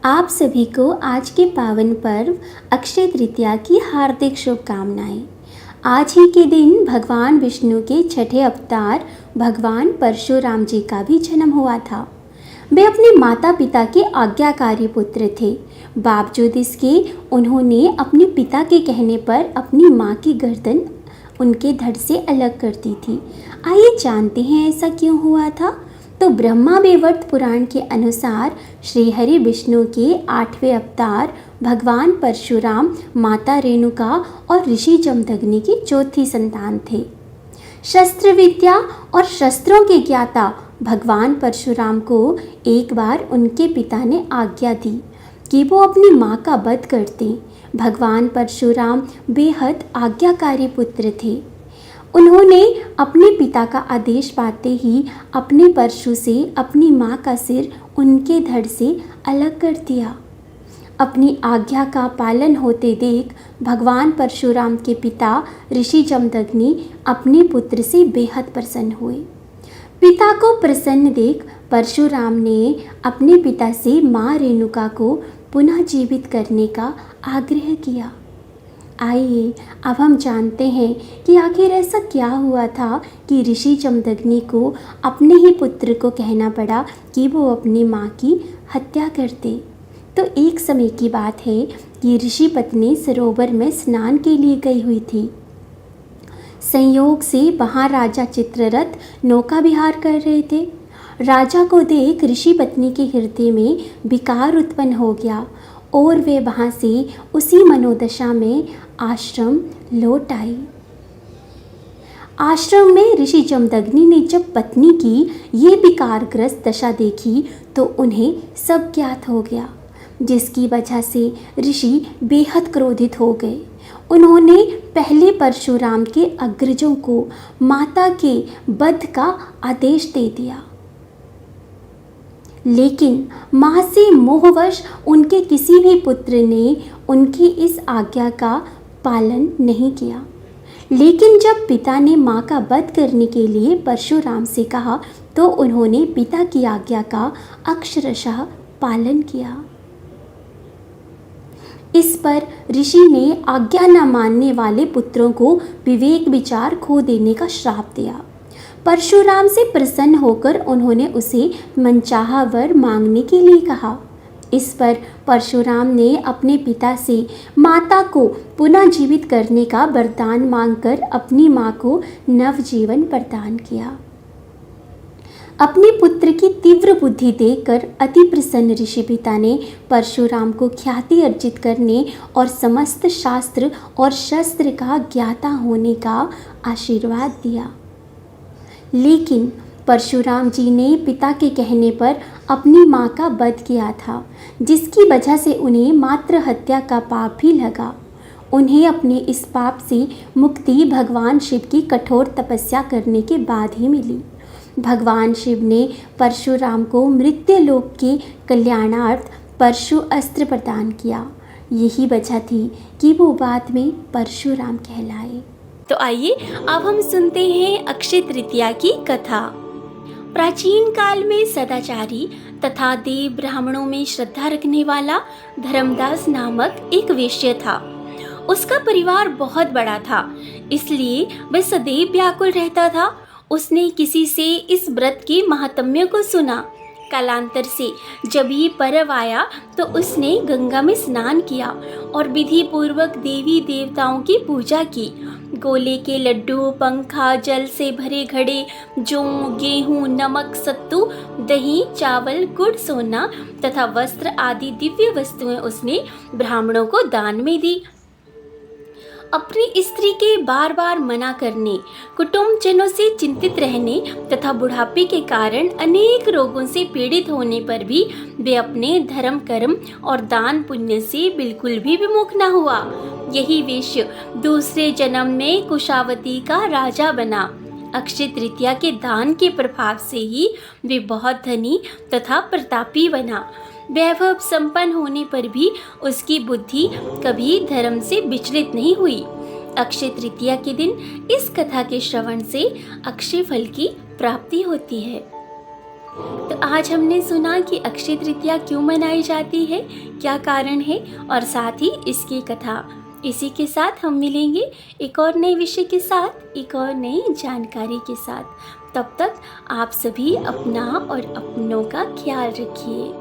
आप सभी को आज के पावन पर्व अक्षय तृतीया की हार्दिक शुभकामनाएं। आज ही के दिन भगवान विष्णु के छठे अवतार भगवान परशुराम जी का भी जन्म हुआ था। वे अपने माता पिता के आज्ञाकारी पुत्र थे। बावजूद इसके उन्होंने अपने पिता के कहने पर अपनी माँ की गर्दन उनके धड़ से अलग कर दी थी। आइए जानते हैं ऐसा क्यों हुआ था। तो ब्रह्मा वैवर्त पुराण के अनुसार श्रीहरि विष्णु के 8वें अवतार भगवान परशुराम माता रेणुका और ऋषि जमदग्नि की चौथी संतान थे। शस्त्र विद्या और शस्त्रों के ज्ञाता भगवान परशुराम को एक बार उनके पिता ने आज्ञा दी कि वो अपनी माँ का वध कर दें। भगवान परशुराम बेहद आज्ञाकारी पुत्र थे। उन्होंने अपने पिता का आदेश पाते ही अपने परशु से अपनी माँ का सिर उनके धड़ से अलग कर दिया। अपनी आज्ञा का पालन होते देख भगवान परशुराम के पिता ऋषि जमदग्नि अपने पुत्र से बेहद प्रसन्न हुए। पिता को प्रसन्न देख परशुराम ने अपने पिता से माँ रेणुका को पुनः जीवित करने का आग्रह किया। आइए अब हम जानते हैं कि आखिर ऐसा क्या हुआ था कि ऋषि जमदग्नि को अपने ही पुत्र को कहना पड़ा कि वो अपनी माँ की हत्या कर दे। तो एक समय की बात है कि ऋषि पत्नी सरोवर में स्नान के लिए गई हुई थी। संयोग से वहाँ राजा चित्ररथ नौका विहार कर रहे थे। राजा को देख ऋषि पत्नी के हृदय में विकार उत्पन्न हो गया और वे वहाँ से उसी मनोदशा में आश्रम लौट आई। आश्रम में ऋषि जमदग्नि ने जब पत्नी की ये विकारग्रस्त दशा देखी तो उन्हें सब ज्ञात हो गया, जिसकी वजह से ऋषि बेहद क्रोधित हो गए। उन्होंने पहले परशुराम के अग्रजों को माता के वध का आदेश दे दिया, लेकिन माँ से मोहवश उनके किसी भी पुत्र ने उनकी इस आज्ञा का पालन नहीं किया। लेकिन जब पिता ने माँ का वध करने के लिए परशुराम से कहा तो उन्होंने पिता की आज्ञा का अक्षरशः पालन किया। इस पर ऋषि ने आज्ञा न मानने वाले पुत्रों को विवेक विचार खो देने का श्राप दिया। परशुराम से प्रसन्न होकर उन्होंने उसे मनचाहा वर मांगने के लिए कहा। इस पर परशुराम ने अपने पिता से माता को पुनः जीवित करने का वरदान मांगकर अपनी माँ को नवजीवन प्रदान किया। अपने पुत्र की तीव्र बुद्धि देखकर अति प्रसन्न ऋषि पिता ने परशुराम को ख्याति अर्जित करने और समस्त शास्त्र और शस्त्र का ज्ञाता होने का आशीर्वाद दिया। लेकिन परशुराम जी ने पिता के कहने पर अपनी माँ का वध किया था, जिसकी वजह से उन्हें मात्र हत्या का पाप भी लगा। उन्हें अपने इस पाप से मुक्ति भगवान शिव की कठोर तपस्या करने के बाद ही मिली। भगवान शिव ने परशुराम को मृत्युलोक के कल्याणार्थ परशु अस्त्र प्रदान किया। यही वजह थी कि वो बाद में परशुराम कहलाए। तो आइए अब हम सुनते हैं अक्षय तृतीया की कथा। प्राचीन काल में सदाचारी तथा देव ब्राह्मणों में श्रद्धा रखने वाला धर्मदास नामक एक वैश्य था। उसका परिवार बहुत बड़ा था, इसलिए वह सदैव व्याकुल रहता था। उसने किसी से इस व्रत के महात्म्य को सुना। कालांतर से जब ये पर्व आया तो उसने गंगा में स्नान किया और विधि पूर्वक देवी देवताओं की पूजा की। गोले के लड्डू, पंखा, जल से भरे घड़े, जौ, गेहूं, नमक, सत्तू, दही, चावल, गुड़, सोना तथा वस्त्र आदि दिव्य वस्तुएं उसने ब्राह्मणों को दान में दी। अपनी स्त्री के बार बार मना करने, कुटुंबजनों से चिंतित रहने तथा बुढ़ापे के कारण अनेक रोगों से पीड़ित होने पर भी वे अपने धर्म कर्म और दान पुण्य से बिल्कुल भी विमुख न हुआ। यही वैश्य दूसरे जन्म में कुशावती का राजा बना। अक्षय तृतीया के दान के प्रभाव से ही वे बहुत धनी तथा प्रतापी बना। वैभव संपन्न होने पर भी उसकी बुद्धि कभी धर्म से विचलित नहीं हुई। अक्षय तृतीया के दिन इस कथा के श्रवण से अक्षय फल की प्राप्ति होती है। तो आज हमने सुना कि अक्षय तृतीया क्यों मनाई जाती है, क्या कारण है और साथ ही इसकी कथा। इसी के साथ हम मिलेंगे एक और नए विषय के साथ, एक और नई जानकारी के साथ। तब तक आप सभी अपना और अपनों का ख्याल रखिए।